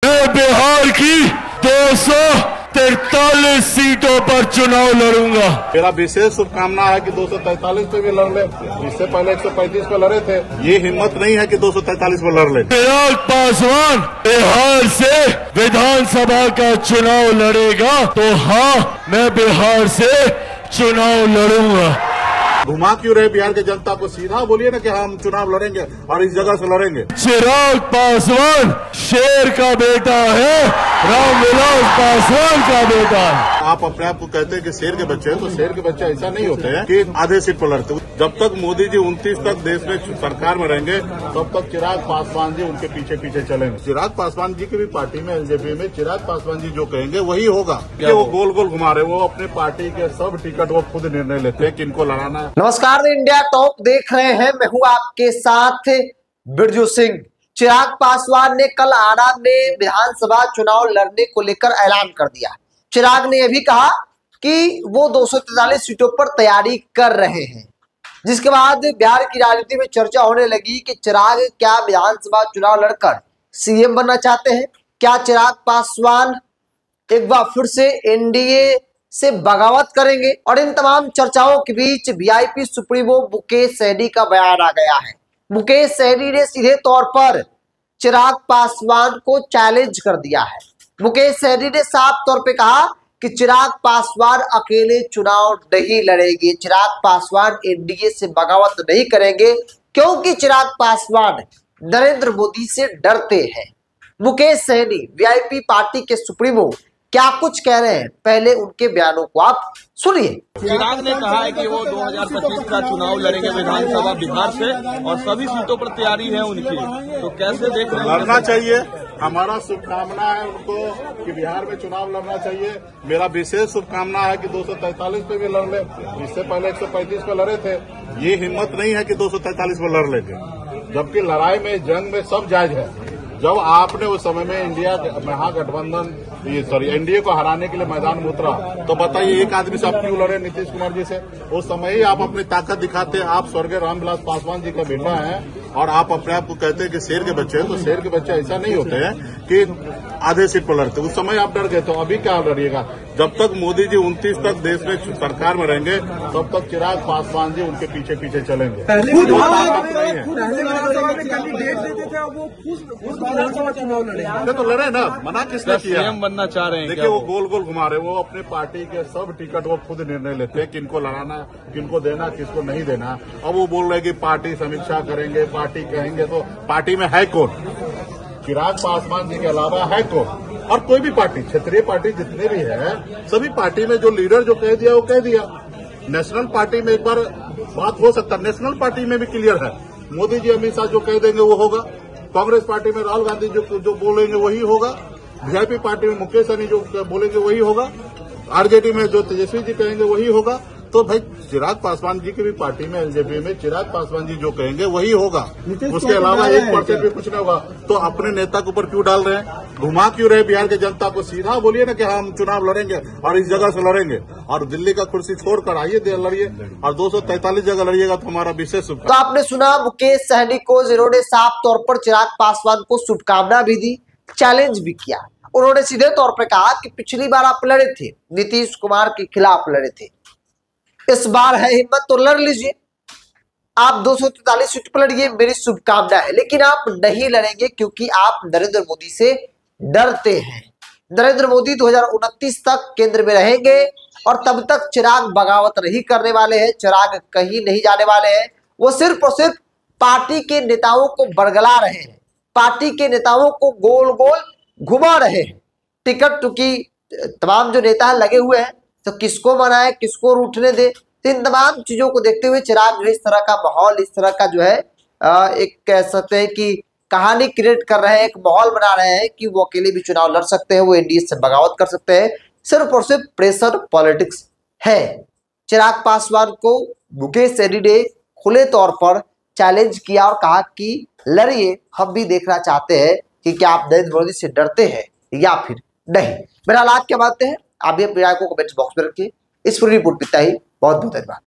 मैं बिहार की 243 सीटों पर चुनाव लड़ूंगा। मेरा विशेष शुभकामना है कि 243 पे भी लड़ ले। इससे पहले 135 पे लड़े थे, ये हिम्मत नहीं है कि 243 पे लड़ ले। चिराग पासवान बिहार से विधानसभा का चुनाव लड़ेगा तो हाँ, मैं बिहार से चुनाव लड़ूंगा। घुमा क्यों रहे बिहार की जनता को? सीधा बोलिए ना कि हम चुनाव लड़ेंगे और इस जगह से लड़ेंगे। चिराग पासवान शेर का बेटा है, रामविलास पासवान का बेटा है। आप अपने आप को कहते हैं कि शेर के बच्चे हैं, तो शेर के बच्चे ऐसा नहीं होते हैं कि आधे सीट पर लड़ते। जब तक मोदी जी 29 तक देश में सरकार में रहेंगे, तब तक चिराग पासवान जी उनके पीछे पीछे चलेंगे। चिराग पासवान जी की भी पार्टी में, एलजेपी में, चिराग पासवान जी जो कहेंगे वही होगा। वो गोल गोल घुमा रहे, वो अपने पार्टी के सब टिकट वो खुद निर्णय लेते हैं किनको लड़ाना है। नमस्कार, इंडिया टॉप देख रहे हैं। मैं हूं आपके साथ बिरजू सिंह। चिराग पासवान ने कल आरा में विधानसभा चुनाव लड़ने को लेकर ऐलान कर दिया। चिराग ने यह भी कहा कि वो 243 सीटों पर तैयारी कर रहे हैं, जिसके बाद बिहार की राजनीति में चर्चा होने लगी कि चिराग क्या विधानसभा चुनाव लड़कर सीएम बनना चाहते हैं? क्या चिराग पासवान एक बार फिर से एनडीए से बगावत करेंगे? और इन तमाम चर्चाओं के बीच वीआईपी सुप्रीमो मुकेश सहनी का बयान आ गया है। मुकेश सहनी ने सीधे तौर पर चिराग पासवान को चैलेंज कर दिया है। मुकेश सहनी ने साफ तौर पे कहा कि चिराग पासवान अकेले चुनाव नहीं लड़ेंगे, चिराग पासवान एनडीए से बगावत नहीं करेंगे, क्योंकि चिराग पासवान नरेंद्र मोदी से डरते हैं। मुकेश सहनी वीआईपी पार्टी के सुप्रीमो क्या कुछ कह रहे हैं, पहले उनके बयानों को आप सुनिए। चिराग ने कहा है कि वो 2025 का चुनाव लड़ेंगे विधानसभा बिहार से और सभी सीटों पर तैयारी है उनकी, तो कैसे देख रहे हैं? लड़ना चाहिए। हमारा शुभकामना है उनको कि बिहार में चुनाव लड़ना चाहिए। मेरा विशेष शुभकामना है कि 243 पे भी लड़ ले। इससे पहले 135 पे लड़े थे, ये हिम्मत नहीं है कि 243 पे लड़ लेंगे। जबकि लड़ाई में, जंग में सब जायज है। जब आपने उस समय में इंडिया महागठबंधन एनडीए को हराने के लिए मैदान में उतरा, तो बताइए एक आदमी से आप क्यों लड़े नीतीश कुमार जी से? उस समय ही आप अपनी ताकत दिखाते। आप स्वर्गीय रामविलास पासवान जी का बेटा हैं और आप अपने आप को कहते हैं कि शेर के बच्चे हैं, तो शेर के बच्चे ऐसा नहीं होते हैं कि आधे सीट पर लड़ते। उस समय आप डर गए, तो अभी क्या लड़िएगा? जब तक मोदी जी 29 तक देश में सरकार में रहेंगे, तब तक चिराग पासवान जी उनके पीछे पीछे चलेंगे। तो लड़े ना, मना किसने किया? सीएम बनना चाह रहे हैं? देखिए वो गोल गोल घुमा रहे, वो अपने पार्टी के सब टिकट वो खुद निर्णय लेते हैं किनको लड़ाना, किनको देना, किसको नहीं देना। अब वो बोल रहे कि पार्टी समीक्षा करेंगे, पार्टी कहेंगे, तो पार्टी में है कौन? चिराग पासवान जी के अलावा है कौन? और कोई भी पार्टी, क्षेत्रीय पार्टी जितने भी है, सभी पार्टी में जो लीडर जो कह दिया वो कह दिया। नेशनल पार्टी में एक बार बात हो सकता है, नेशनल पार्टी में भी क्लियर है। मोदी जी अमित शाह जो कह देंगे वो होगा। कांग्रेस पार्टी में राहुल गांधी जो बोलेंगे वही होगा। वीआईपी पार्टी में मुकेश सहनी जो बोलेंगे वही होगा। आरजेडी में जो तेजस्वी जी कहेंगे वही होगा। तो भाई चिराग पासवान जी की भी पार्टी में, एलजेपी में, चिराग पासवान जी जो कहेंगे वही होगा। उसके अलावा 1% भी कुछ नहीं होगा। तो अपने नेता के ऊपर क्यों डाल रहे हैं? घुमा क्यों रहे बिहार की जनता को? सीधा बोलिए ना कि हम चुनाव लड़ेंगे और इस जगह से लड़ेंगे। और दिल्ली का कुर्सी छोड़कर आइए, लड़िए और 243 जगह लड़िएगा, तो हमारा विशेष तो आपने सुना मुकेश सहनी को, जिन्होंने साफ तौर पर चिराग पासवान को शुभकामना भी दी, चैलेंज भी किया। उन्होंने सीधे तौर पर कहा कि पिछली बार आप लड़े थे, नीतीश कुमार के खिलाफ लड़े थे, इस बार है हिम्मत तो लड़ लीजिए। आप 243 सीट पर लड़िए, मेरी शुभकामना है। लेकिन आप नहीं लड़ेंगे क्योंकि आप नरेंद्र मोदी से डरते हैं। नरेंद्र मोदी 2029 तक केंद्र में रहेंगे और तब तक चिराग बगावत नहीं करने वाले हैं, चिराग कहीं नहीं जाने वाले हैं। वो सिर्फ और सिर्फ पार्टी के नेताओं को बरगला रहे हैं, पार्टी के नेताओं को गोल गोल घुमा रहे हैं। टिकट की तमाम जो नेता लगे हुए हैं, तो किसको मनाए, किसको रूठने दे, तो इन तमाम चीजों को देखते हुए चिराग जो इस तरह का माहौल, इस तरह का जो है एक कह सकते हैं कि कहानी क्रिएट कर रहे हैं, एक माहौल बना रहे हैं कि वो अकेले भी चुनाव लड़ सकते हैं, वो एनडीए से बगावत कर सकते हैं। सिर्फ और सिर्फ प्रेशर पॉलिटिक्स है। चिराग पासवान को मुकेश सहनी ने खुले तौर पर चैलेंज किया और कहा कि लड़िए, हम भी देखना चाहते हैं कि क्या आप नरेंद्र मोदी से डरते हैं या फिर नहीं। मेरा हालात क्या मानते हैं आप भी अपनी राय को कमेंट बॉक्स में रखिए। इस पूरी रिपोर्ट इतना ही। बहुत बहुत धन्यवाद।